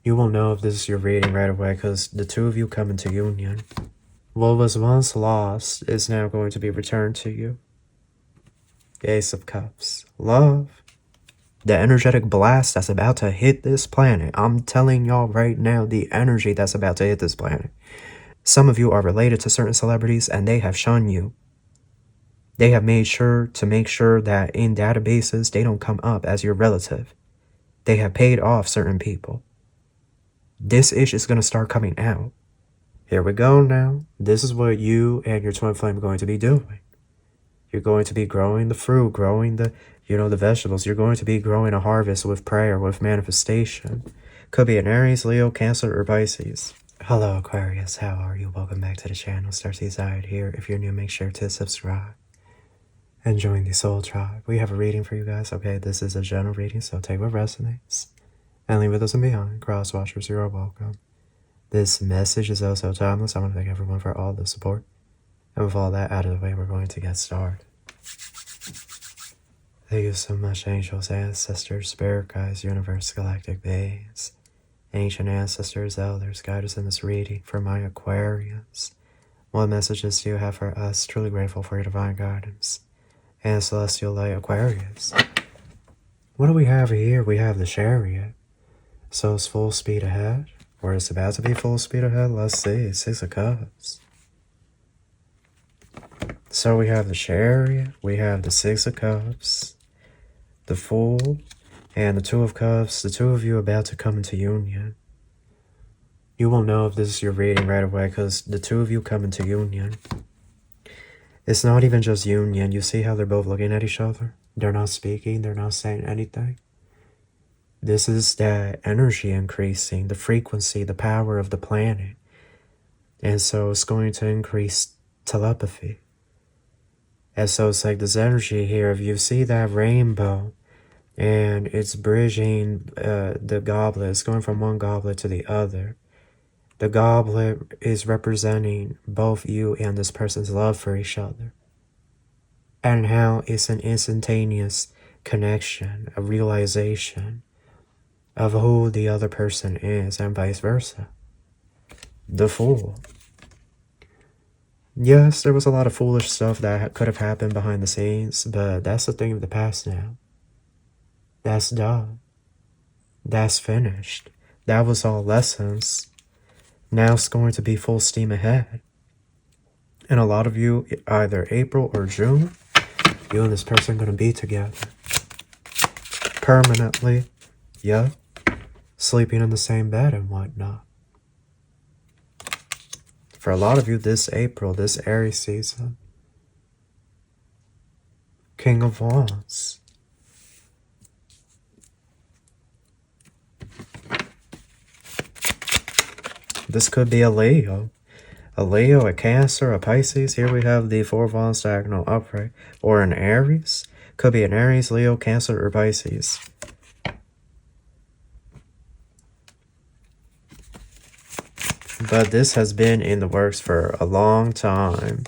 You will know if this is your reading right away because the two of you come into union. What was once lost is now going to be returned to you. Ace of Cups. Love. The energetic blast that's about to hit this planet. I'm telling y'all right now, the energy that's about to hit this planet. Some of you are related to certain celebrities and they have shunned you. They have made sure to make sure that in databases, they don't come up as your relative. They have paid off certain people. This ish is going to start coming out. Here we go now. This is what you and your twin flame are going to be doing. You're going to be growing the fruit, growing the, the vegetables. You're going to be growing a harvest with prayer, with manifestation. Could be an Aries, Leo, Cancer, or Pisces. Hello, Aquarius. How are you? Welcome back to the channel. Starseed Side here. If you're new, make sure to subscribe and join the Soul Tribe. We have a reading for you guys. Okay, this is a general reading, so take what resonates and leave with us and behind. Cross watchers, you are welcome. This message is also timeless. I want to thank everyone for all the support. And with all that out of the way, we're going to get started. Thank you so much, angels, ancestors, spirit guides, universe, galactic beings, ancient ancestors, elders, guide us in this reading for my Aquarius. What messages do you have for us? Truly grateful for your divine guidance and celestial light, Aquarius. What do we have here? We have the Chariot. So it's full speed ahead, or it's about to be full speed ahead. Let's see. Six of Cups. So we have the Chariot, we have the Six of Cups, the Fool, and the Two of Cups. The two of you about to come into union. You will know if this is your reading right away because the two of you come into union. It's not even just union. You see how they're both looking at each other? They're not speaking. They're not saying anything. This is that energy increasing, the frequency, the power of the planet. And so it's going to increase telepathy. And so it's like this energy here. If you see that rainbow and it's bridging the goblet, it's going from one goblet to the other. The goblet is representing both you and this person's love for each other. And how it's an instantaneous connection, a realization of who the other person is and vice versa. The Fool. Yes, there was a lot of foolish stuff that could have happened behind the scenes, but that's a thing of the past now. That's done. That's finished. That was all lessons. Now it's going to be full steam ahead. And a lot of you, either April or June, you and this person are going to be together. Permanently. Yeah. Sleeping in the same bed and whatnot. For a lot of you, this April, this Aries season. King of Wands. This could be a Leo, a Cancer, a Pisces. Here we have the Four of Wands diagonal upright. Or an Aries. Could be an Aries, Leo, Cancer, or Pisces. But this has been in the works for a long time.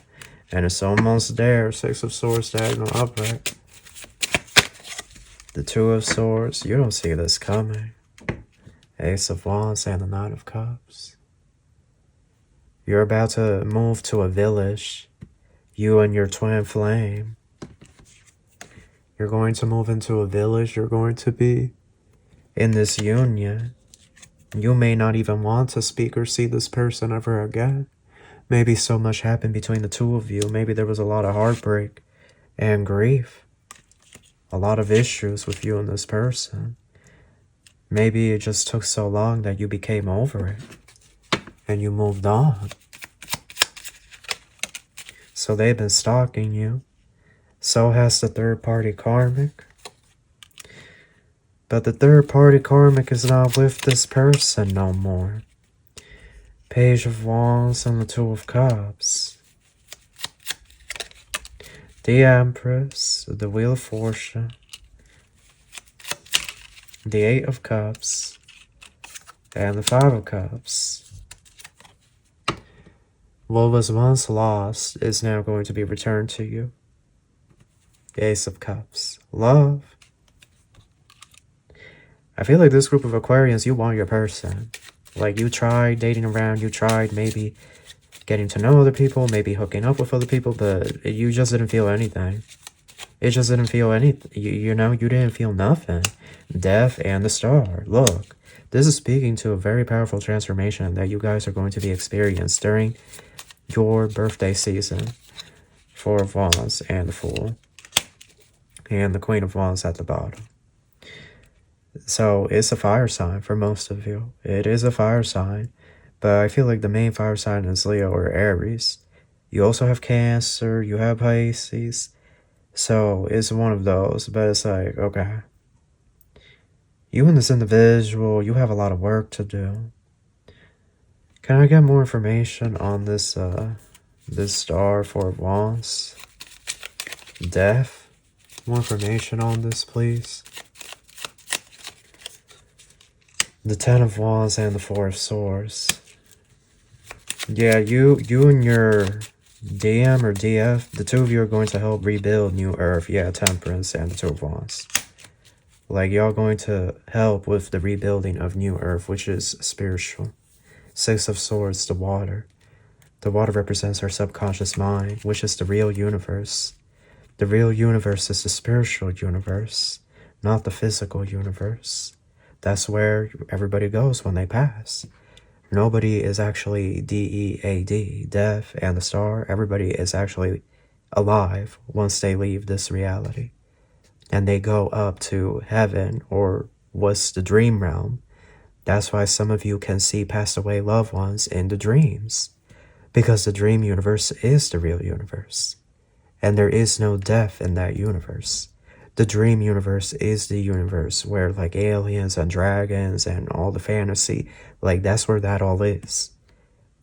And it's almost there. Six of Swords diagonal upright. The Two of Swords. You don't see this coming. Ace of Wands and the Knight of Cups. You're about to move to a village. You and your twin flame. You're going to move into a village. You're going to be in this union. You may not even want to speak or see this person ever again. Maybe so much happened between the two of you. Maybe there was a lot of heartbreak and grief. A lot of issues with you and this person. Maybe it just took so long that you became over it. And you moved on. So they've been stalking you. So has the third party karmic. But the third party karmic is not with this person no more. Page of Wands and the Two of Cups. The Empress, the Wheel of Fortune. The Eight of Cups. And the Five of Cups. What was once lost is now going to be returned to you. The Ace of Cups. Love. I feel like this group of Aquarians, you want your person. Like, you tried dating around, you tried maybe getting to know other people, maybe hooking up with other people, but you just didn't feel anything. It just didn't feel anything. You know, you didn't feel nothing. Death and the Star. Look, this is speaking to a very powerful transformation that you guys are going to be experiencing during your birthday season. Four of Wands and the Fool. And the Queen of Wands at the bottom. So it's a fire sign for most of you. It is a fire sign. But I feel like the main fire sign is Leo or Aries. You also have Cancer. You have Pisces. So it's one of those. But it's like, okay. You and this individual, you have a lot of work to do. Can I get more information on this this Star, Four of Wands? Death? More information on this, please. The Ten of Wands and the Four of Swords. Yeah, you and your DM or DF, the two of you are going to help rebuild New Earth. Yeah, Temperance and the Two of Wands. Like, y'all going to help with the rebuilding of New Earth, which is spiritual. Six of Swords, the water. The water represents our subconscious mind, which is the real universe. The real universe is the spiritual universe, not the physical universe. That's where everybody goes when they pass. Nobody is actually DEAD, death, and the Star. Everybody is actually alive once they leave this reality. And they go up to heaven, or what's the dream realm. That's why some of you can see passed away loved ones in the dreams. Because the dream universe is the real universe. And there is no death in that universe. The dream universe is the universe where, like, aliens and dragons and all the fantasy, like, that's where that all is.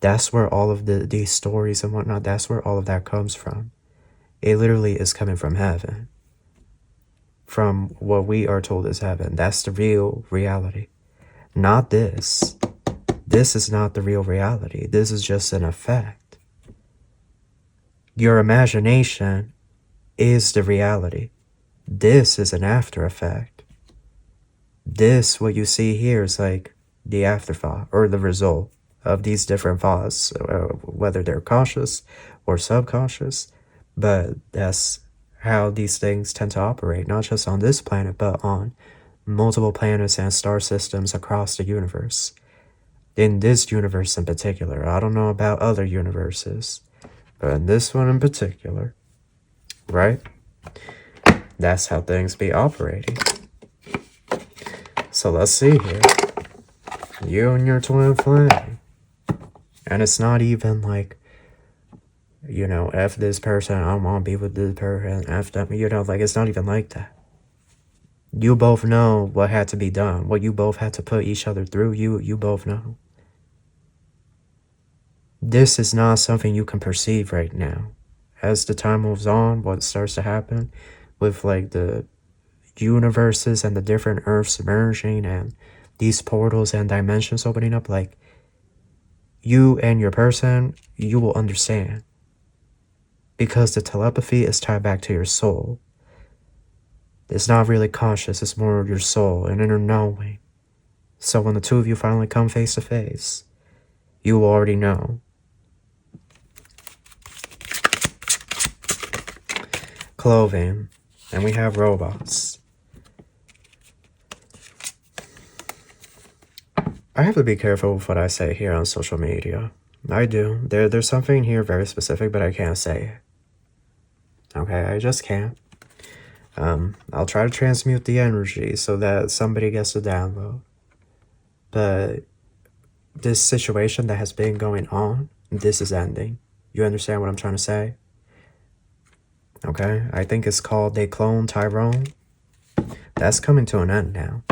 That's where all of these stories and whatnot, that's where all of that comes from. It literally is coming from heaven. From what we are told is heaven. That's the real reality. Not this. This is not the real reality. This is just an effect. Your imagination is the reality. This is an after effect. This, what you see here, is like the afterthought or the result of these different thoughts, whether they're conscious or subconscious. But that's how these things tend to operate, not just on this planet, but on multiple planets and star systems across the universe. In this universe in particular, I don't know about other universes, but in this one in particular, right? That's how things be operating. So let's see here. You and your twin flame. And it's not even like, you know, F this person, I don't want to be with this person, F them, you know, like, it's not even like that. You both know what had to be done, what you both had to put each other through, you both know. This is not something you can perceive right now. As the time moves on, what starts to happen with, like, the universes and the different Earths merging and these portals and dimensions opening up, like, you and your person, you will understand. Because the telepathy is tied back to your soul. It's not really conscious, it's more of your soul, an inner knowing. So when the two of you finally come face to face, you will already know. Clothing. And we have robots. I have to be careful with what I say here on social media. I do. There's something here very specific, but I can't say it. Okay, I just can't. I'll try to transmute the energy so that somebody gets the download. But this situation that has been going on, this is ending. You understand what I'm trying to say? Okay, I think it's called They Clone Tyrone. That's coming to an end now.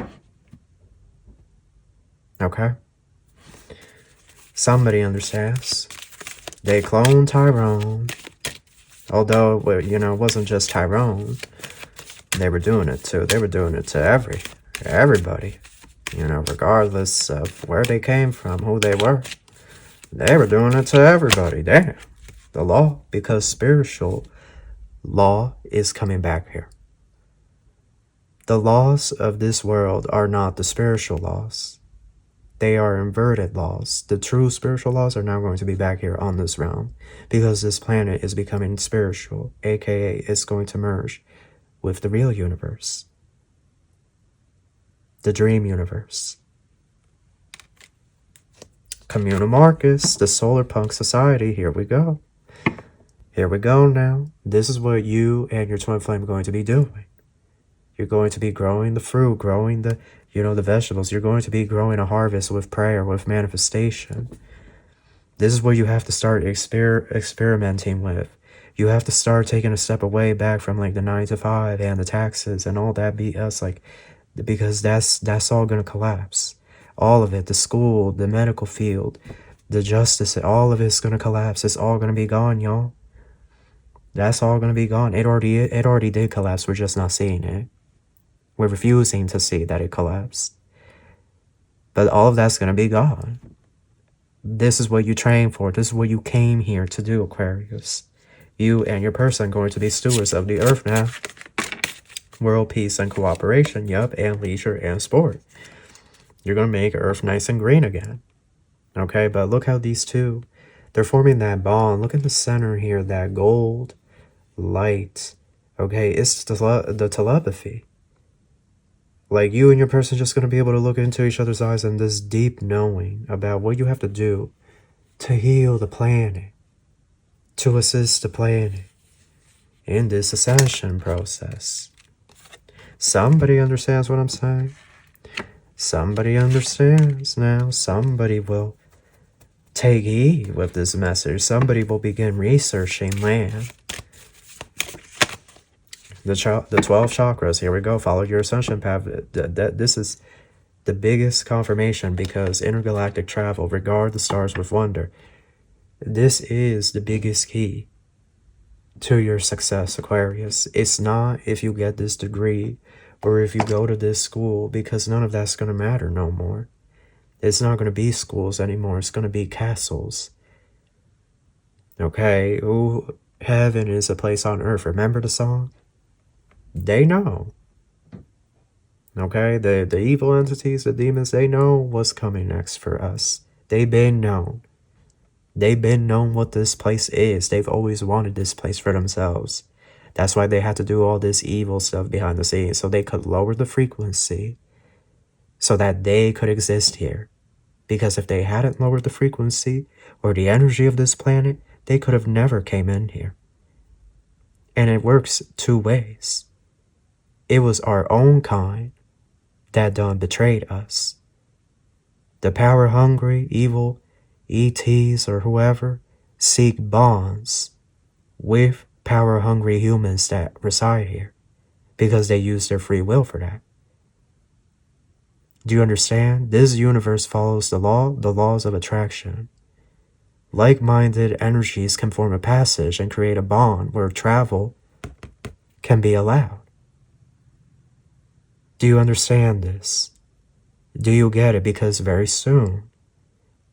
Okay? Somebody understands. They clone Tyrone. Although, you know, it wasn't just Tyrone. They were doing it to. They were doing it to everybody. You know, regardless of where they came from, who they were. They were doing it to everybody. Damn. The law. Because spiritual law is coming back here. The laws of this world are not the spiritual laws. They are inverted laws. The true spiritual laws are now going to be back here on this realm because this planet is becoming spiritual, aka it's going to merge with the real universe, the dream universe. Communal Marcus, the Solar Punk Society, here we go. Here we go now. This is what you and your twin flame are going to be doing. You're going to be growing the fruit, growing the, the vegetables. You're going to be growing a harvest with prayer, with manifestation. This is what you have to start experimenting with. You have to start taking a step away back from like the 9 to 5 and the taxes and all that BS, like, because that's all going to collapse. All of it, the school, the medical field, the justice, all of it's going to collapse. It's all going to be gone, y'all. That's all going to be gone. It already did collapse. We're just not seeing it. We're refusing to see that it collapsed. But all of that's going to be gone. This is what you trained for. This is what you came here to do, Aquarius. You and your person are going to be stewards of the earth now. World peace and cooperation, yup, and leisure and sport. You're going to make earth nice and green again. Okay, but look how these two, they're forming that bond. Look at the center here, that gold light. Okay, it's the telepathy. Like, you and your person just going to be able to look into each other's eyes and this deep knowing about what you have to do to heal the planet, to assist the planet in this ascension process. Somebody understands what I'm saying? Somebody understands now. Somebody will take heed with this message. Somebody will begin researching land. The 12 chakras, here we go. Follow your ascension path. This is the biggest confirmation because intergalactic travel, regard the stars with wonder. This is the biggest key to your success, Aquarius. It's not if you get this degree or if you go to this school, because none of that's going to matter no more. It's not going to be schools anymore. It's going to be castles. Okay? Ooh, heaven is a place on earth. Remember the song? They know. Okay? The evil entities, the demons, they know what's coming next for us. They've been known. They've been known what this place is. They've always wanted this place for themselves. That's why they had to do all this evil stuff behind the scenes, so they could lower the frequency so that they could exist here. Because if they hadn't lowered the frequency or the energy of this planet, they could have never came in here. And it works two ways. It was our own kind that done betrayed us. The power-hungry, evil ETs or whoever seek bonds with power-hungry humans that reside here because they use their free will for that. Do you understand? This universe follows the laws of attraction. Like-minded energies can form a passage and create a bond where travel can be allowed. Do you understand this? Do you get it? Because very soon,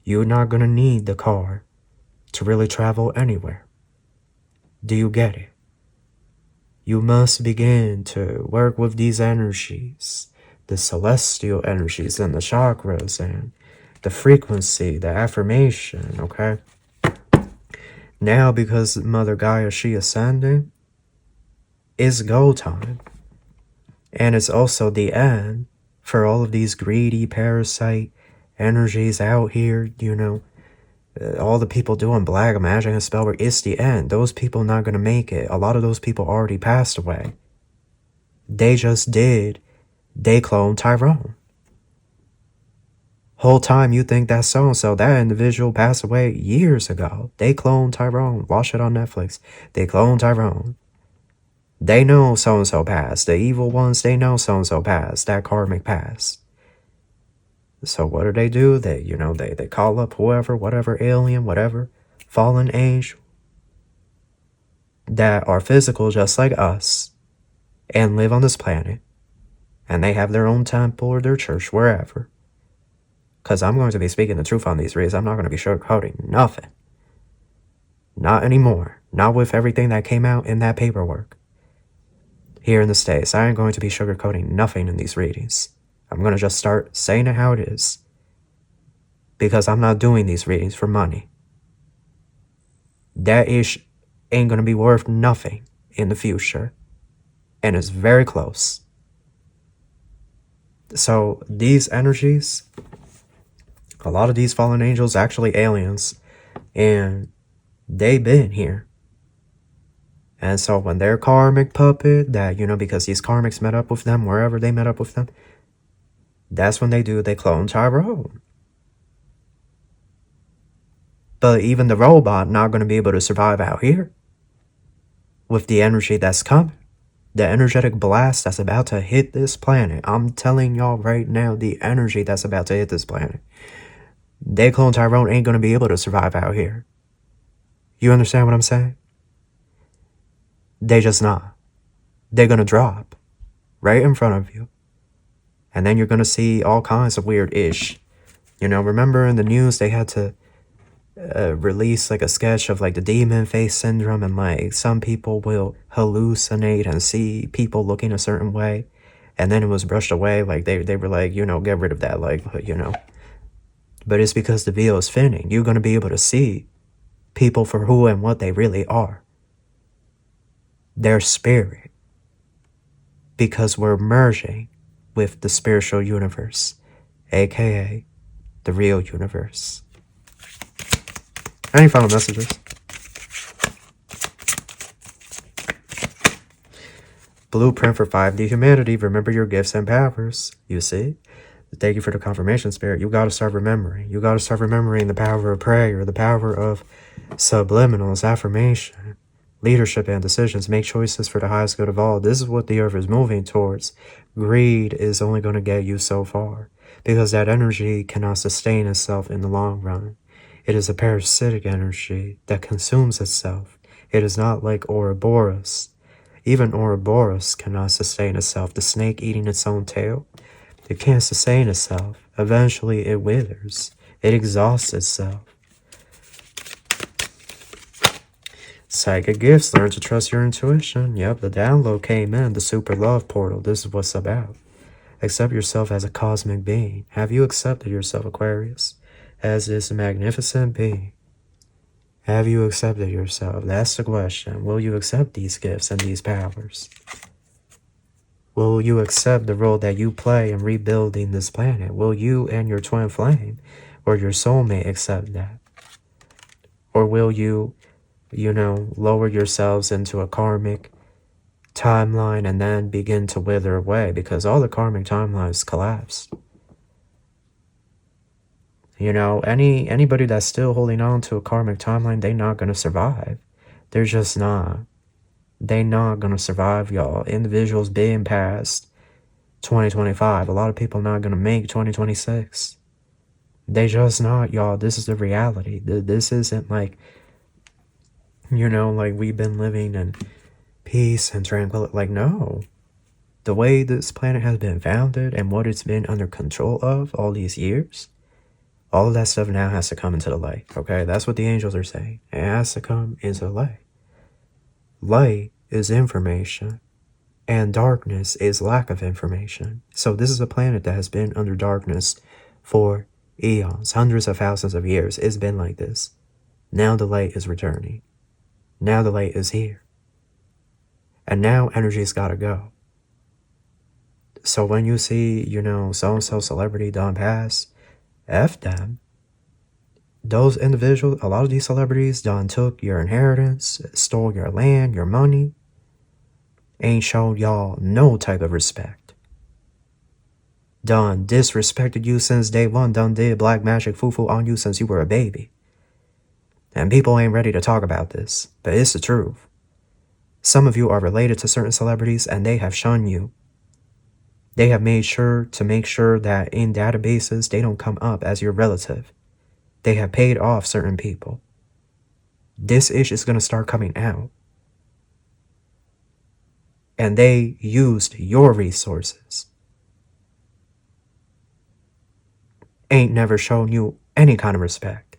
you're not going to need the car to really travel anywhere. Do you get it? You must begin to work with these energies, the celestial energies and the chakras and the frequency, the affirmation, okay? Now, because Mother Gaia, she ascending, it's go time. And it's also the end for all of these greedy parasite energies out here, all the people doing black magic and spell work. It's the end. Those people not going to make it. A lot of those people already passed away. They just did. They cloned Tyrone. Whole time you think that's so-and-so. That individual passed away years ago. They cloned Tyrone. Watch it on Netflix. They cloned Tyrone. They know so-and-so passed. The evil ones, they know so-and-so passed. That karmic past. So what do? They call up whoever, whatever, alien, whatever, fallen angel that are physical just like us and live on this planet. And they have their own temple or their church, wherever. Because I'm going to be speaking the truth on these reads. I'm not going to be sugarcoating nothing. Not anymore. Not with everything that came out in that paperwork. here in the States. I ain't going to be sugarcoating nothing in these readings. I'm going to just start saying it how it is. Because I'm not doing these readings for money. That ish ain't going to be worth nothing in the future. And it's very close. So these energies, a lot of these fallen angels, actually aliens, and they've been here. And so when their karmic puppet, that, you know, because these karmics met up with them, wherever they met up with them, that's when they clone Tyrone. But even the robot not going to be able to survive out here with the energy that's coming. The energetic blast that's about to hit this planet. I'm telling y'all right now, the energy that's about to hit this planet. They clone Tyrone ain't going to be able to survive out here. You understand what I'm saying? They just not. They're going to drop right in front of you. And then you're going to see all kinds of weird ish. You know, remember in the news they had to release like a sketch of like the demon face syndrome, and like some people will hallucinate and see people looking a certain way, and then it was brushed away, like they were like, you know, get rid of that, like, you know. But it's because the veil is thinning. You're going to be able to see people for who and what they really are, their spirit, because we're merging with the spiritual universe, aka the real universe. Any final messages? Blueprint for 5D humanity. Remember your gifts and powers. You see? Thank you for the confirmation, Spirit. You got to start remembering. You got to start remembering the power of prayer, the power of subliminals, affirmation, leadership, and decisions. Make choices for the highest good of all. This is what the earth is moving towards. Greed is only going to get you so far, because that energy cannot sustain itself in the long run. It is a parasitic energy that consumes itself. It is not like Ouroboros. Even Ouroboros cannot sustain itself. The snake eating its own tail, it can't sustain itself. Eventually it withers. It exhausts itself. Psychic gifts. Learn to trust your intuition. Yep, the download came in. The super love portal. This is what's about. Accept yourself as a cosmic being. Have you accepted yourself, Aquarius, as this magnificent being? Have you accepted yourself? That's the question. Will you accept these gifts and these powers? Will you accept the role that you play in rebuilding this planet? Will you and your twin flame or your soulmate accept that? Or will you, you know, lower yourselves into a karmic timeline and then begin to wither away, because all the karmic timelines collapsed? You know, anybody that's still holding on to a karmic timeline, they're not going to survive. They're just not. They're not going to survive, y'all. Individuals being past 2025. A lot of people not going to make 2026. They just not, y'all. This is the reality. This isn't like, you know, like we've been living in peace and tranquility. Like, no. The way this planet has been founded and what it's been under control of all these years, all of that stuff now has to come into the light, okay? That's what the angels are saying. It has to come into the light. Light is information, and darkness is lack of information. So this is a planet that has been under darkness for eons, hundreds of thousands of years. It's been like this. Now the light is returning. Now the light is here. And now energy's got to go. So when you see, you know, so-and-so celebrity done pass, F them. Those individuals, a lot of these celebrities done took your inheritance, stole your land, your money, ain't showed y'all no type of respect. Done disrespected you since day one, done did black magic foo-foo on you since you were a baby. And people ain't ready to talk about this, but it's the truth. Some of you are related to certain celebrities and they have shunned you. They have made sure that in databases, they don't come up as your relative. They have paid off certain people. This ish is going to start coming out. And they used your resources. Ain't never shown you any kind of respect.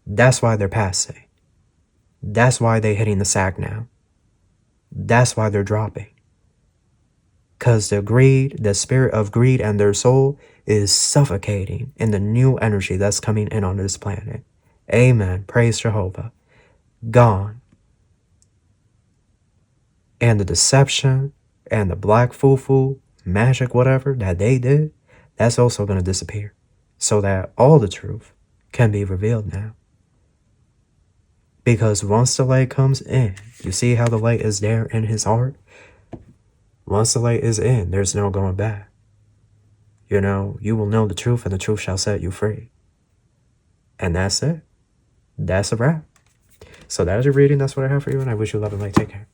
That's why they're passing. That's why they're hitting the sack now. That's why they're dropping. Because the greed, the spirit of greed and their soul is suffocating in the new energy that's coming in on this planet. Amen. Praise Jehovah. Gone. And the deception and the black foo-foo, magic, whatever that they did, that's also going to disappear. So that all the truth can be revealed now. Because once the light comes in, you see how the light is there in his heart? Once the light is in, there's no going back. You know, you will know the truth and the truth shall set you free. And that's it. That's a wrap. So that is your reading. That's what I have for you. And I wish you love and light. Take care.